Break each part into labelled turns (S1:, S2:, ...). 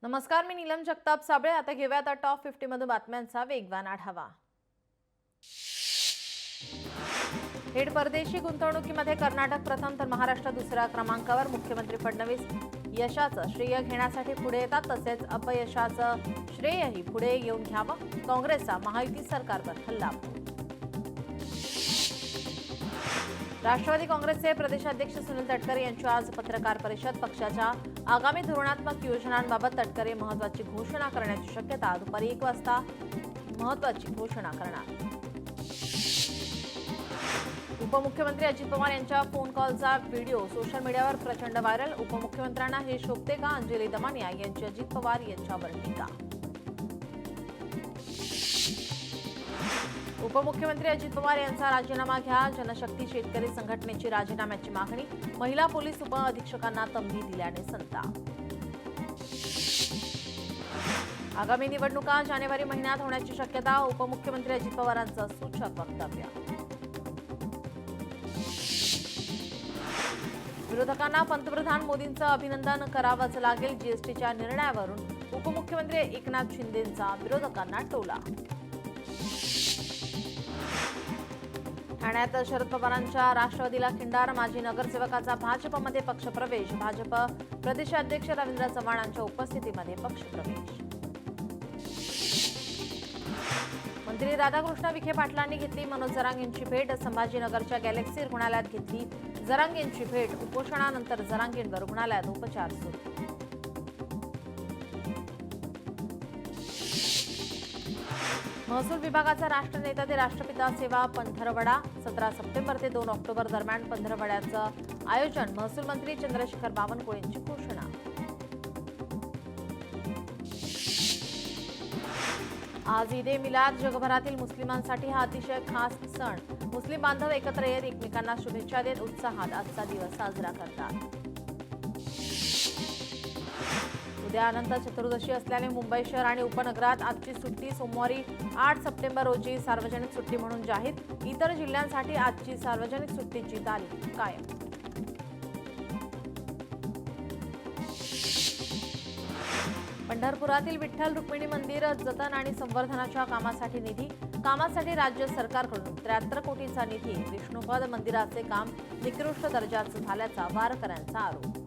S1: नमस्कार, मी नीलम जगताप साबळे। आता घेऊया टॉप 50 मधून बातम्यांचा वेगवान आढावा। थेट परदेशी गुंतवणुकीमध्ये कर्नाटक प्रथम तर महाराष्ट्र दुसऱ्या क्रमांकावर। मुख्यमंत्री फडणवीस यशाचं श्रेय घेण्यासाठी पुढे येतात, तसेच अपयशाचं श्रेयही पुढे येऊन घ्यावं, काँग्रेसचा महायुती सरकारवर हल्लाबोल। राष्ट्रवादी काँग्रेसचे प्रदेशाध्यक्ष सुनील तटकरे यांची आज पत्रकार परिषद। पक्षाच्या आगामी धोरणात्मक योजनांबाबत तटकरे महत्त्वाची घोषणा करण्याची शक्यता। दुपारी 1 वाजता महत्त्वाची घोषणा करणार। उपमुख्यमंत्री अजित पवार यांच्या फोन कॉलचा व्हिडिओ सोशल मीडियावर प्रचंड व्हायरल। उपमुख्यमंत्र्यांना हे शोभते का? अंजली दमानिया यांची अजित पवार यांच्यावर टीका। उपमुख्यमंत्री अजित पवार यांचा राजीनामा घ्या, जनशक्ती शेतकरी संघटनेची राजीनाम्याची मागणी। महिला पोलीस उपअधीक्षकांना तंबी दिल्याने संताप। आगामी निवडणुका जानेवारी महिन्यात होण्याची शक्यता। उपमुख्यमंत्री अजित पवारांचं सूचक वक्तव्य। विरोधकांना पंतप्रधान मोदींचं अभिनंदन करावंच लागेल। जीएसटीच्या निर्णयावरून उपमुख्यमंत्री एकनाथ शिंदेंचा विरोधकांना टोला। ठाण्यात शरद पवारांच्या राष्ट्रवादीला खिंडार। माजी नगरसेवकाचा भाजपमध्ये पक्षप्रवेश। भाजप प्रदेशाध्यक्ष रवींद्र चव्हाणांच्या उपस्थितीमध्ये पक्षप्रवेश। मंत्री राधाकृष्ण विखे पाटलांनी घेतली मनोज जरांगेंची भेट। संभाजीनगरच्या गॅलेक्सी रुग्णालयात घेतली जरांगेंची भेट। उपोषणानंतर जरांगेंवर रुग्णालयात उपचार सुरू। महसूल विभागाचा राष्ट्रनेता ते राष्ट्रपिता सेवा पंधरवडा 17 सप्टेंबर ते 2 ऑक्टोबर दरम्यान पंधरवड्याचं आयोजन। महसूल मंत्री चंद्रशेखर बावनकुळे यांची घोषणा। आज ईद ए मिलाद जगभरातील मुस्लिमांसाठी हा अतिशय खास सण। मुस्लिम बांधव एकत्र येत एकमेकांना शुभेच्छा देत उत्साहात आजचा दिवस साजरा करतात। उद्या अनंत चतुर्दशी असल्याने मुंबई शहर आणि उपनगरात आजची सुट्टी। सोमवारी 8 सप्टेंबर रोजी सार्वजनिक सुट्टी म्हणून जाहीर। इतर जिल्ह्यांसाठी आजची सार्वजनिक सुट्टीची तारीख कायम। पंढरपुरातील विठ्ठल रुक्मिणी मंदिर जतन आणि संवर्धनाच्या कामासाठी निधी। कामासाठी राज्य सरकारकडून 73 कोटींचा निधी। विष्णुपद मंदिराचे काम निकृष्ट दर्जाचं झाल्याचा वारकऱ्यांचा आरोप।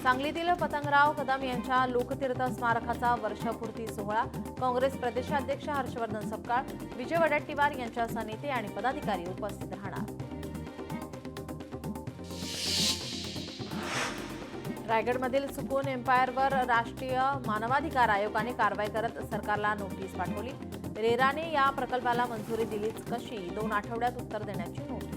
S1: सांगलीतील पतंगराव कदम यांच्या लोकतीर्थ स्मारकाचा वर्षपूर्ती सोहळा। काँग्रेस प्रदेशाध्यक्ष हर्षवर्धन सपकाळ, विजय वडेट्टीवार यांच्यासह नेते आणि पदाधिकारी उपस्थित राहणार। रायगडमधील सुकून एम्पायरवर राष्ट्रीय मानवाधिकार आयोगाने कारवाई करत सरकारला नोटीस पाठवली। रेराने या प्रकल्पाला मंजुरी दिलीच कशी? 2 आठवड्यात उत्तर देण्याची नोटीस।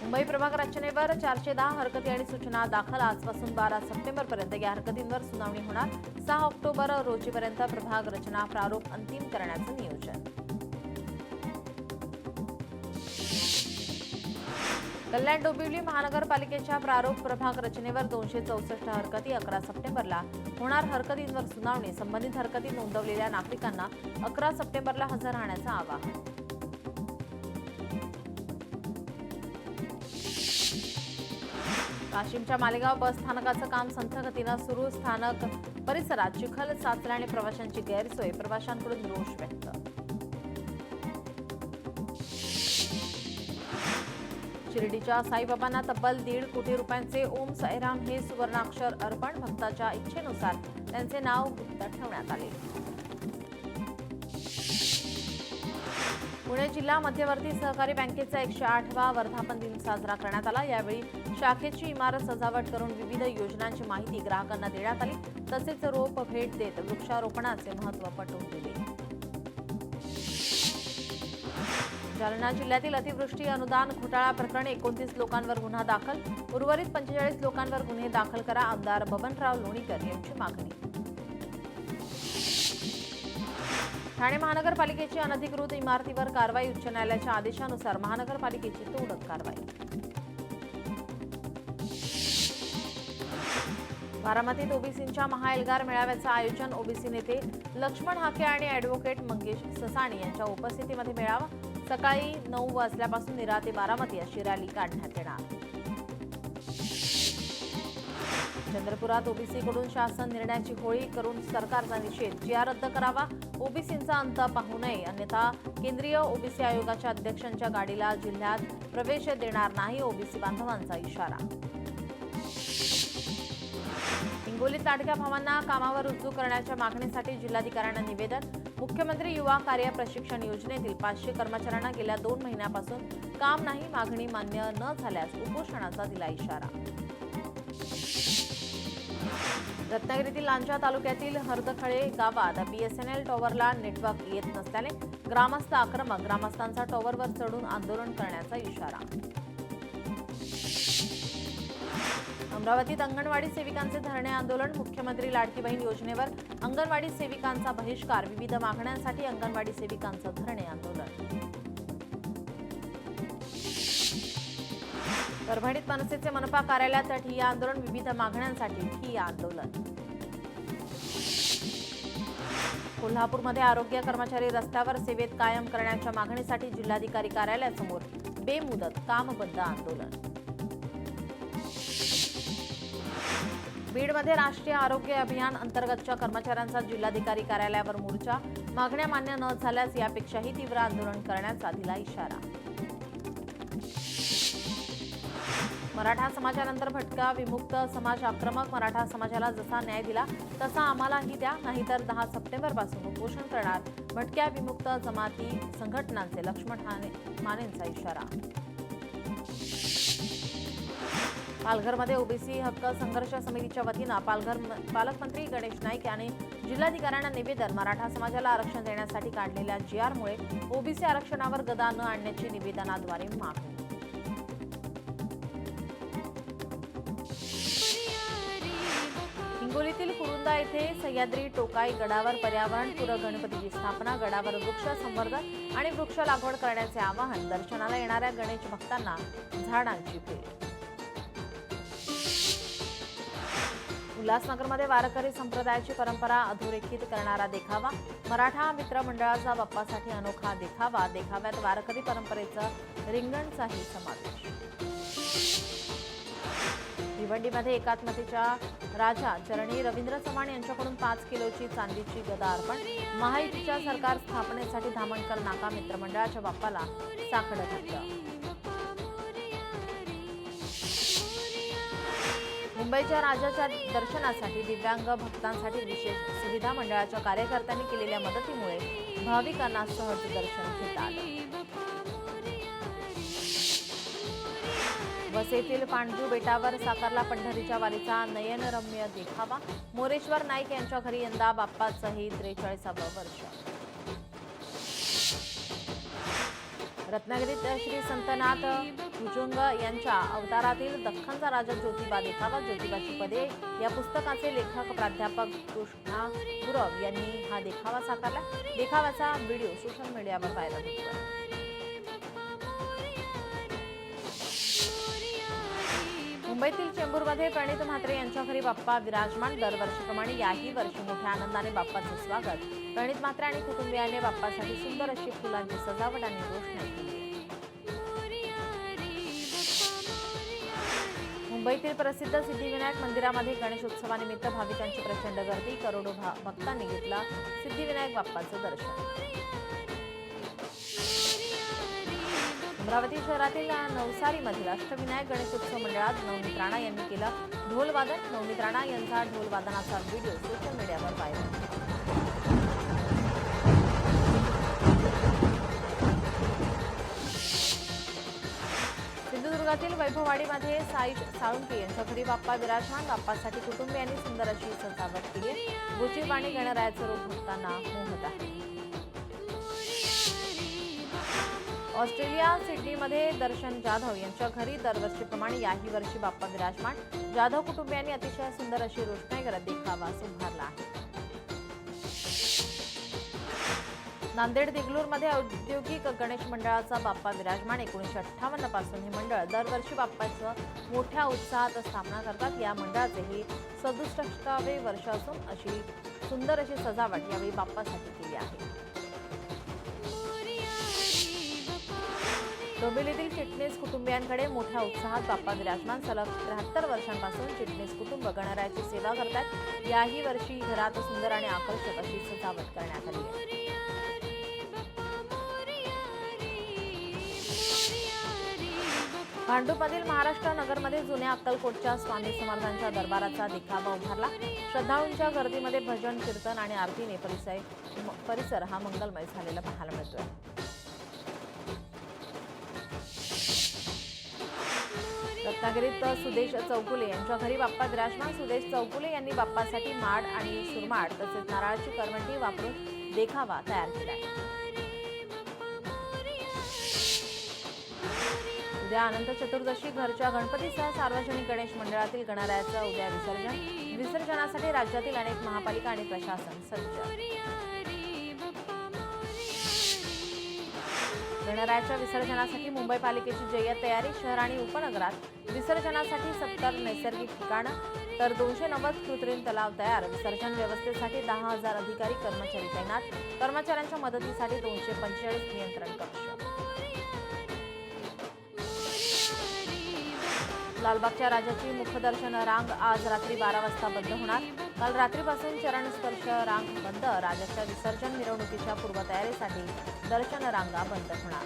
S1: मुंबई प्रभाग रचनेवर 410 हरकती आणि सूचना दाखल। आजपासून 12 सप्टेंबरपर्यंत या हरकतींवर सुनावणी होणार। 6 ऑक्टोबर रोजीपर्यंत प्रभाग रचना प्रारूप अंतिम करण्याचं नियोजन। कल्याण डोंबिवली महानगरपालिकेच्या प्रारूप प्रभाग रचनेवर 264 हरकती। 11 सप्टेंबरला होणार हरकतींवर सुनावणी। संबंधित हरकती नोंदवलेल्या नागरिकांना 11 सप्टेंबरला हजर राहण्याचं आवाहन। वाशिमच्या मालेगाव बस स्थानकाचं काम संथ गतीनं सुरू। स्थानक परिसरात चिखल साचल्याने प्रवाशांची गैरसोय। प्रवाशांकडून रोष व्यक्त। शिर्डीच्या साईबाबांना तब्बल 1.5 कोटी रुपयांचे ओम साईराम हे सुवर्णाक्षर अर्पण। भक्ताच्या इच्छेनुसार त्यांचे नाव गुप्त ठेवण्यात आले। पुणे जिल्हा मध्यवर्ती सहकारी बँकेचा 108वा वर्धापन दिन साजरा करण्यात आला। यावेळी शाखेची इमारत सजावट करून विविध योजनांची माहिती ग्राहकांना देण्यात आली। तसेच रोप भेट देत वृक्षारोपणाचे महत्त्व पटवून दिले। जालना जिल्ह्यातील अतिवृष्टी अनुदान घोटाळा प्रकरणी 29 लोकांवर गुन्हा दाखल। उर्वरित 45 लोकांवर गुन्हे दाखल करा, आमदार बबनराव लोणीकर यांची मागणी। ठाणे महानगरपालिकेची अनधिकृत इमारतीवर कारवाई। उच्च न्यायालयाच्या आदेशानुसार महानगरपालिकेची तोडक कारवाई। बारामतीत ओबीसींच्या महाएल्गार मेळाव्याचं आयोजन। ओबीसी नेते लक्ष्मण हाके आणि ॲडव्होकेट मंगेश ससाणी यांच्या उपस्थितीमध्ये मेळावा। सकाळी 9 वाजल्यापासून नीरा ते बारामती अशी रॅली काढण्यात येणार. चंद्रपुरात ओबीसीकडून शासन निर्णयाची होळी करून सरकारचा निषेध. जीआर रद्द करावा, ओबीसींचा अंत पाहू नये, अन्यथा केंद्रीय ओबीसी आयोगाच्या अध्यक्षांच्या गाडीला जिल्ह्यात प्रवेश देणार नाही, ओबीसी बांधवांचा इशारा. हिंगोलीत लाडक्या भावांना कामावर रुजू करण्याच्या मागणीसाठी जिल्हाधिकाऱ्यांना निवेदन. मुख्यमंत्री युवा कार्य प्रशिक्षण योजनेतील 500 कर्मचाऱ्यांना गेल्या 2 महिन्यापासून काम नाही, मागणी मान्य न झाल्यास उपोषणाचा दिला इशारा. रत्नागिरीतील लांजा तालुक्यातील हर्दखळे गावात बीएसएनएल टॉवरला नेटवर्क येत नसल्याने ग्रामस्थ आक्रमक. ग्रामस्थांचा टॉवरवर चढून आंदोलन करण्याचा इशारा. अमरावतीत अंगणवाडी सेविकांचे धरणे आंदोलन. मुख्यमंत्री लाडकी बहीण योजनेवर अंगणवाडी सेविकांचा बहिष्कार. विविध मागण्यांसाठी अंगणवाडी सेविकांचं धरणे आंदोलन. परभणीत मनसेचे मनपा कार्यालयात ठिय्या आंदोलन. विविध मागण्यांसाठी ठिय्या आंदोलन. कोल्हापूरमध्ये आरोग्य कर्मचारी रस्त्यावर सेवेत कायम करण्याच्या मागणीसाठी जिल्हाधिकारी कार्यालयासमोर बेमुदत काम बंद आंदोलन. बीडमध्ये राष्ट्रीय आरोग्य अभियान अंतर्गतच्या कर्मचाऱ्यांचा जिल्हाधिकारी कार्यालयावर मोर्चा. मागण्या मान्य न झाल्यास यापेक्षाही तीव्र आंदोलन करण्याचा दिला इशारा. मराठा समाजानंतर भटक्या विमुक्त समाज आक्रमक. मराठा समाजाला जसा न्याय दिला तसा आम्हालाही द्या, नाहीतर 10 सप्टेंबरपासून उपोषण करणार. भटक्या विमुक्त जमाती संघटनांचे लक्ष्मण मानेंचा इशारा. पालघरमध्ये ओबीसी हक्क संघर्ष समितीच्या वतीनं पालकमंत्री गणेश नाईक यांनी जिल्हाधिकाऱ्यांना निवेदन. मराठा समाजाला आरक्षण देण्यासाठी काढलेल्या जीआरमुळे ओबीसी आरक्षणावर गदा न आणण्याची निवेदनाद्वारे मागणी. हिंगोलीतील कुरुंदा येथे सह्याद्री टोकाई गडावर पर्यावरणपूरक गणपतीची स्थापना. गडावर वृक्ष संवर्धन आणि वृक्ष लागवड करण्याचे आवाहन. दर्शनाला येणाऱ्या गणेश भक्तांना झाडांची भेट. उल्हासनगरमध्ये वारकरी संप्रदायाची परंपरा अधोरेखित करणारा देखावा. मराठा मित्र मंडळाचा बाप्पासाठी अनोखा देखावा. देखाव्यात वारकरी परंपरेचं रिंगणचाही समावेश. भिवंडीमध्ये एकात्मतेच्या राजा चरणी रवींद्र चव्हाण यांच्याकडून 5 किलोची चांदीची गदा अर्पण. महायुतीच्या सरकार स्थापनेसाठी धामणकर नाका मित्रमंडळाच्या बाप्पाला साकडं घातलं. मुंबईच्या राजाच्या दर्शनासाठी दिव्यांग भक्तांसाठी विशेष सुविधा. मंडळाच्या कार्यकर्त्यांनी केलेल्या मदतीमुळे भाविकांना सहज दर्शन घेता आलं. वसईतील पांडू बेटावर साकारला पंढरीच्या वारीचा नयनरम्य देखावा. मोरेश्वर नाईक यांच्या घरी यंदा बाप्पाचंही 43वे वर्ष. रत्नागिरीत श्री संतनाथ भुजंग यांच्या अवतारातील दख्खनचा राजा ज्योतिबा देखावा. ज्योतिबाची पदे या पुस्तकाचे लेखक प्राध्यापक कृष्णा गुरव यांनी हा देखावा साकारला. देखाव्याचा व्हिडिओ सोशल मीडियावर व्हायरल होतो. मुंबईतील चेंबूरमध्ये प्रणित म्हात्रे यांच्या घरी बाप्पा विराजमान. दरवर्षीप्रमाणे याही वर्षी मोठ्या आनंदाने बाप्पाचे स्वागत. प्रणित म्हात्रे आणि कुटुंबियांनी बाप्पासाठी सुंदर अशी फुलांची सजावट आणि रोषणाई केली. मुंबईतील प्रसिद्ध सिद्धिविनायक मंदिरामध्ये गणेशोत्सवानिमित्त भाविकांची प्रचंड गर्दी. करोडो भक्तांनी घेतला सिद्धिविनायक बाप्पाचं दर्शन. अमरावती शहरातील नवसारीमधील अष्टविनायक गणेशोत्सव मंडळात नवनीत राणा यांनी केलं ढोलवादन. नवनीत राणा यांचा ढोलवादनाचा व्हिडिओ सोशल मीडियावर व्हायरल. सिंधुदुर्गातील वैभववाडीमध्ये साईश साळुंके यांच्या घरी बाप्पा विराजमान. बाप्पासाठी कुटुंबियांनी सुंदर अशी सजावट केली. गोचीवाणी गणरायाचं रूप भक्तांना मोहत आहे. ऑस्ट्रेलिया सिडनीमध्ये दर्शन जाधव यांच्या घरी दरवर्षीप्रमाणे याही वर्षी बाप्पा विराजमान. जाधव कुटुंबियांनी अतिशय सुंदर अशी रोषणाई करत देखावा उभारला आहे. नांदेड देगलूरमध्ये औद्योगिक गणेश मंडळाचा बाप्पा विराजमान. 1958 पासून हे मंडळ दरवर्षी बाप्पाचं मोठ्या उत्साहात स्थापना करतात. या मंडळाचे हे 67वे वर्ष असून अशी सुंदर अशी सजावट यावेळी बाप्पासाठी केली आहे. डोंबिवलीतील चिटणीस कुटुंबियांकडे मोठ्या उत्साहात बाप्पा विराजमान. सलग 73 वर्षांपासून चिटणीस कुटुंब गणरायाची सेवा करतात. याही वर्षी घरात सुंदर आणि आकर्षक अशी सजावट करण्यात आली आहे. भांडूपमधील महाराष्ट्र नगरमध्ये जुन्या अक्कलकोटच्या स्वामी समर्थांच्या दरबाराचा देखावा उभारला. श्रद्धाळूंच्या गर्दीमध्ये भजन, कीर्तन आणि आरतीने परिसर हा मंगलमय झालेला पाहायला मिळतोय. रत्नागिरीत सुदेश चौगुले यांच्या घरी बाप्पा विराजमान. सुदेश चौगुले यांनी बाप्पासाठी माड आणि सुरमाड तसेच नारळाची करवंटी वापरून देखावा तयार केलाय. उद्या अनंत चतुर्दशी. घरच्या गणपतीसह सार्वजनिक गणेश मंडळातील गणरायाचं उद्या विसर्जन. विसर्जनासाठी राज्यातील अनेक महापालिका आणि प्रशासन सज्ज. गणरायाच्या विसर्जनासाठी मुंबई पालिकेची जय्यत तयारी. शहर आणि उपनगरात विसर्जनासाठी 70 नैसर्गिक ठिकाणं तर 290 कृत्रिम तलाव तयार. विसर्जन व्यवस्थेसाठी 10,000 अधिकारी कर्मचारी तैनात. कर्मचाऱ्यांच्या मदतीसाठी 245 नियंत्रण कक्ष. लालबागच्या राजाची मुखदर्शन रांग आज रात्री 12 वाजता बंद होणार. काल रात्रीपासून चरणस्पर्श रांग बंद. राजाच्या विसर्जन मिरवणुकीच्या पूर्वतयारीसाठी दर्शन रांगा बंद होणार.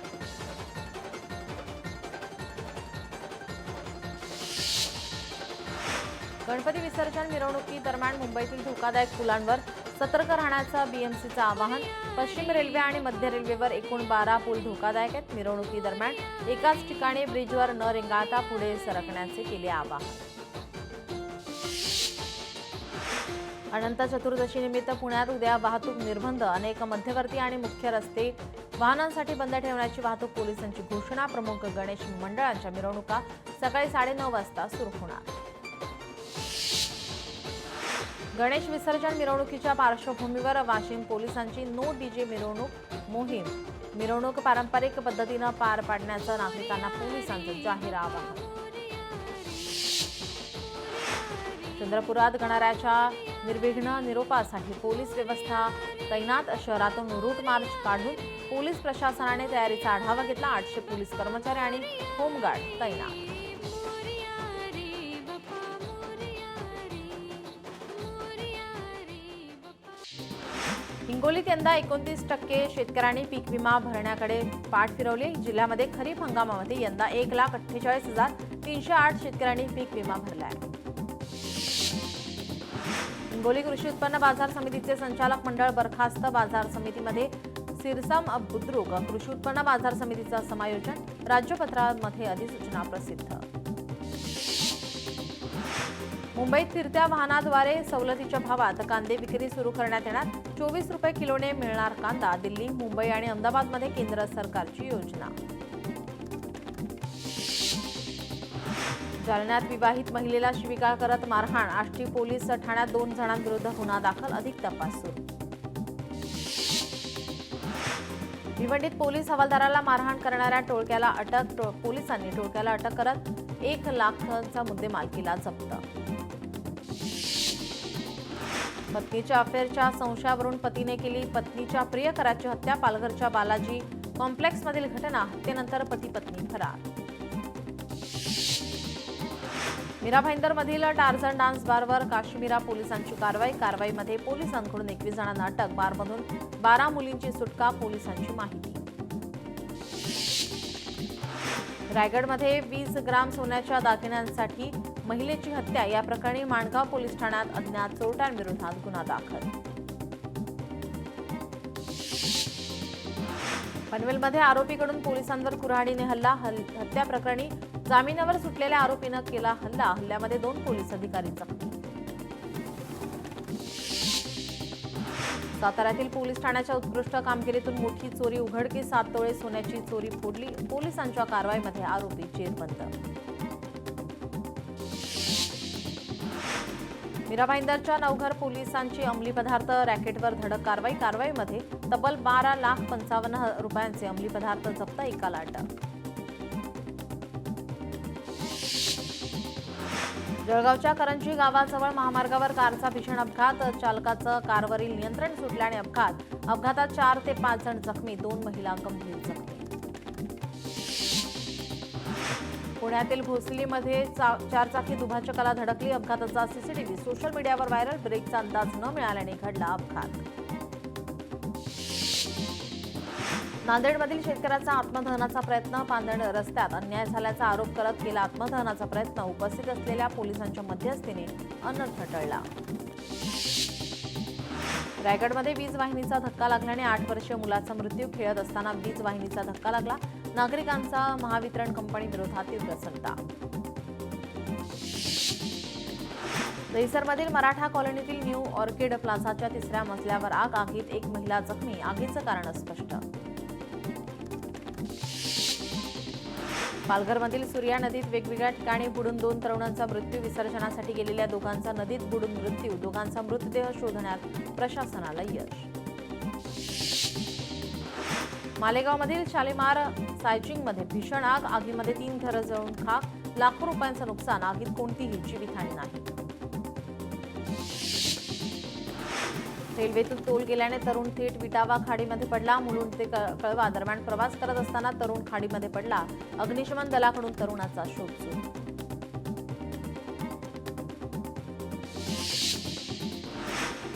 S1: गणपती विसर्जन मिरवणुकीदरम्यान मुंबईतील धोकादायक पुलांवर सतर्क राहण्याचं बीएमसीचं आवाहन. पश्चिम रेल्वे आणि मध्य रेल्वेवर एकूण 12 पूल धोकादायक आहेत. मिरवणुकीदरम्यान एकाच ठिकाणी ब्रिजवर न रेंगाळता पुढे सरकण्याचे केले आवाहन. अनंत चतुर्दशीनिमित्त पुण्यात उद्या वाहतूक निर्बंध. अनेक मध्यवर्ती आणि मुख्य रस्ते वाहनांसाठी बंद ठेवण्याची वाहतूक पोलिसांची घोषणा. प्रमुख गणेश मंडळांच्या मिरवणुका सकाळी 9:30 वाजता सुरू होणार. गणेश विसर्जन मिरवणुकीच्या पार्श्वभूमीवर वाशिम पोलिसांची नो डीजे मिरवणूक मोहीम. मिरवणूक पारंपरिक पद्धतीनं पार पाडण्याचं नागरिकांना पोलिसांचं जाहीर आवाहन. चंद्रपुरात गणरायाच्या निर्विघ्न निरोपासाठी पोलीस व्यवस्था तैनात. शहरातून रूट मार्च काढून पोलीस प्रशासनाने तयारीचा आढावा घेतला. 800 पोलीस कर्मचारी आणि होमगार्ड तैनात. हिंगोलीत यंदा 29% शेतकऱ्यांनी पीक विमा भरण्याकडे पाठ फिरवली. जिल्ह्यामध्ये खरीप हंगामामध्ये यंदा 1,48,308 शेतकऱ्यांनी पीक विमा भरलाय. हिंगोली कृषी उत्पन्न बाजार समितीचे संचालक मंडळ बरखास्त. बाजार समितीमध्ये सिरसम बुद्रुक. कृषी उत्पन्न बाजार समितीचं समायोजन. राज्यपत्रामध्ये अधिसूचना प्रसिद्ध. मुंबईत फिरत्या वाहनाद्वारे सवलतीच्या भावात कांदे विक्री सुरू करण्यात येणार. 24 रुपये किलोने मिळणार कांदा. दिल्ली, मुंबई आणि अहमदाबादमध्ये केंद्र सरकारची योजना. जालन्यात विवाहित महिलेला शिवीगाळ करत मारहाण. आष्टी पोलीस ठाण्यात 2 जणांविरुद्ध गुन्हा दाखल. अधिक तपास सुरू. भिवंडीत पोलीस हवालदाराला मारहाण करणाऱ्या टोळक्याला अटक. पोलिसांनी टोळक्याला अटक करत 1 लाखांचा मुद्देमाल केला जप्त. पत्नीच्या अफेअरच्या संशयावरून पतीने केली पत्नीच्या प्रियकराची हत्या. पालघरच्या बालाजी कॉम्प्लेक्समधील घटना. हत्येनंतर पती पत्नी फरार. मीरा भाईंदरमधील टार्झन डान्स बारवर काश्मीरा पोलिसांची कारवाईमध्ये पोलिसांकडून 21 जणांना अटक. बारमधून 12 मुलींची सुटका. पोलिसांची माहिती. रायगडमध्ये 20 ग्राम सोन्याच्या दागिन्यांसाठी महिलेची हत्या. या प्रकरणी माणगाव पोलीस ठाण्यात अज्ञात चोरट्यांविरोधात गुन्हा दाखल. पनवेलमध्ये आरोपीकडून पोलिसांवर कुऱ्हाडीने हल्ला. हत्या प्रकरणी जामिनावर सुटलेल्या आरोपीनं केला हल्ला. हल्ल्यामध्ये 2 पोलीस अधिकारी जखमी. साताऱ्यातील पोलीस ठाण्याच्या उत्कृष्ट कामगिरीतून मोठी चोरी उघडकीस. 7 तोळे सोन्याची चोरी फोडली. पोलिसांच्या कारवाईमध्ये आरोपी जेरबंद. मीरा भाईंदरच्या नवघर पोलिसांची अंमली पदार्थ रॅकेटवर धडक कारवाईमध्ये तब्बल 12,55,000 रुपयांचे अंमली पदार्थ जप्त. एकाला अटक. जळगावच्या करंजी गावाजवळ महामार्गावर कारचा भीषण अपघात. चालकाचं कारवरील नियंत्रण सुटल्याने अपघातात 4 ते 5 जण जखमी. 2 महिला गंभीर जखमी. पुण्यातील भोसरीमध्ये चारचाकी दुभाजकाला धडकली. अपघाताचा सीसीटीव्ही सोशल मीडियावर व्हायरल. ब्रेकचा अंदाज न मिळाल्याने घडला अपघात. नांदेडमधील शेतकऱ्याचा आत्मदहनाचा प्रयत्न. पांदण रस्त्यात अन्याय झाल्याचा आरोप करत केला आत्मदहनाचा प्रयत्न. उपस्थित असलेल्या पोलिसांच्या मध्यस्थीने अनर्थ टळला. रायगडमध्ये वीज वाहिनीचा धक्का लागल्याने 8 वर्षीय मुलाचा मृत्यू. खेळत असताना वीज वाहिनीचा धक्का लागला. नागरिकांचा महावितरण कंपनी विरोधात तीव्र संताप. दहिसरमधील मराठा कॉलनीतील न्यू ऑर्किड प्लाझाच्या 3ऱ्या मजल्यावर आग. आगीत एक महिला जखमी. आगीचं कारण अस्पष्ट. पालघरमधील सूर्या नदीत वेगवेगळ्या ठिकाणी बुडून 2 तरुणांचा मृत्यू. विसर्जनासाठी गेलेल्या दोघांचा नदीत बुडून मृत्यू. दोघांचा मृतदेह शोधण्यात प्रशासनाला यश. मालेगावमधील शालिमार सायचिंगमध्ये भीषण आग. आगीमध्ये 3 घरं जळून खाक. लाखो रुपयांचं नुकसान. आगीत कोणतीही जीवितहानी नाही. रेल्वेतून तोल गेल्याने तरुण थेट विटावा खाडीमध्ये पडला. मुलुंड ते कळवा दरम्यान प्रवास करत असताना तरुण खाडीमध्ये पडला. अग्निशमन दलाकडून तरुणाचा शोध सुरू.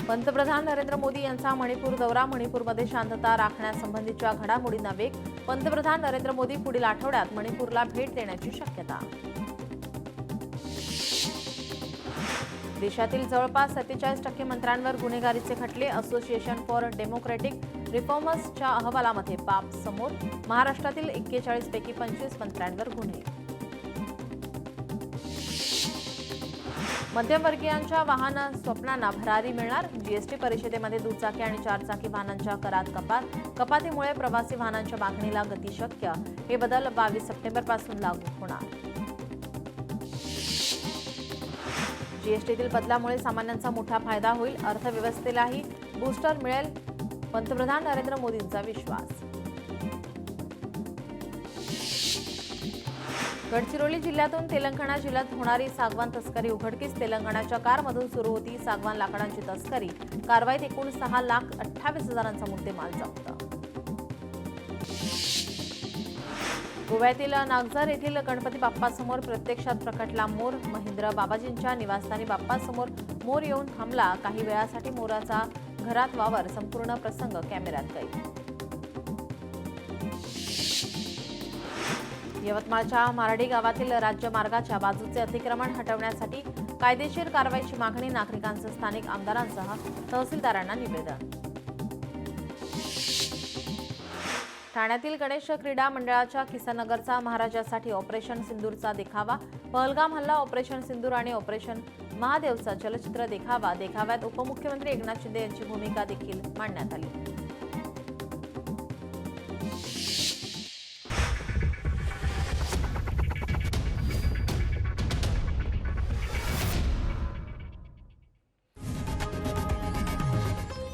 S1: पंतप्रधान नरेंद्र मोदी यांचा मणिपूर दौरा. मणिपूरमध्ये शांतता राखण्यासंबंधीच्या घडामोडींना वेग. पंतप्रधान नरेंद्र मोदी पुढील आठवड्यात मणिपूरला भेट देण्याची शक्यता. देशातील जवळपास 47% मंत्र्यांवर गुन्हेगारीचे खटले. असोसिएशन फॉर डेमोक्रॅटिक रिफॉर्मर्सच्या अहवालामध्ये बाब समोर. महाराष्ट्रातील 41 पैकी 25 मंत्र्यांवर गुन्हे. मध्यमवर्गीयांच्या वाहन स्वप्नांना भरारी मिळणार. जीएसटी परिषदेमध्ये दुचाकी आणि 4चाकी वाहनांच्या करात कपात. कपातीमुळे प्रवासी वाहनांच्या मागणीला गती शक्य. हे बदल 22 सप्टेंबरपासून लागू होणार. जीएसटीतील बदलामुळे सामान्यांचा मोठा फायदा होईल. अर्थव्यवस्थेलाही बूस्टर मिळेल. पंतप्रधान नरेंद्र मोदींचा विश्वास. गडचिरोली जिल्ह्यातून तेलंगणा जिल्ह्यात होणारी सागवान तस्करी उघडकीस. तेलंगणाच्या कारमधून सुरू होती सागवान लाकडांची तस्करी. कारवाईत एकूण 6,28,000चा मुद्देमाल जप्त. गोव्यातील नागझर येथील गणपती बाप्पासमोर प्रत्यक्षात प्रकटला मोर. महेंद्र बाबाजींच्या निवासस्थानी बाप्पासमोर मोर येऊन थांबला. काही वेळासाठी मोराचा घरात वावर. संपूर्ण प्रसंग कॅमेऱ्यात कैद. यवतमाळच्या मारडी गावातील राज्य मार्गाच्या बाजूचे अतिक्रमण हटवण्यासाठी कायदेशीर कारवाईची मागणी. नागरिकांचं स्थानिक आमदारांसह तहसीलदारांना निवेदन. ठाण्यातील गणेश क्रीडा मंडळाच्या किसनगरचा महाराजासाठी ऑपरेशन सिंदूरचा देखावा. पहलगाम हल्ला, ऑपरेशन सिंदूर आणि ऑपरेशन महादेवचा चलचित्र देखावा. देखाव्यात उपमुख्यमंत्री एकनाथ शिंदे यांची भूमिका देखील मांडण्यात आली.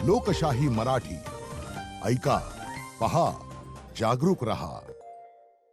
S2: लोकशाही मराठी ऐका, पहा, जागरूक रहा.